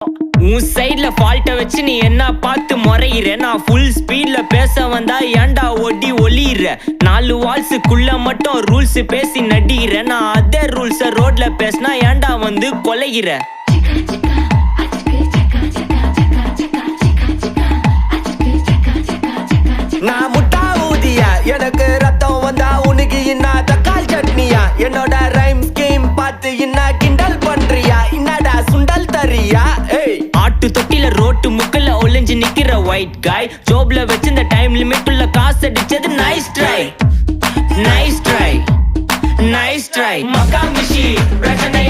உன் சைட்ல ஃபால்ட்ட வச்சு நீ என்ன பார்த்து முறையிற. நான் ஃபுல் ஸ்பீட்ல பேச வந்தா ஏன்டா ஒடி ஒளியிற. 4 வால்ஸுக்குள்ள மட்டும் ரூல்ஸ் பேசி நடிகிற. நான் அதே ரூல்ஸ ரோட்ல பேசினா ஏன்டா வந்து கொலைகிற. நான் முட்டா ஊதியா, எனக்கு ரத்தம் வந்தா உனக்கு என்ன தக்காளி சட்னியா. என்னோட ரைம் ஸ்கீம் பார்த்து என்ன கிண்டல் பண்றியா. என்னடா சுண்டல் தரியா. ஆட்டு தொட்டில ரோட்டு முக்கல்ல ஒளிஞ்சு நிக்கிற ஒயிட் காய். ஜோப்ல வச்சு இந்த டைம் லிமிட் உள்ள காசு அடிச்சது nice try, nice try, nice try. மக்காமிஷி பிரச்சனை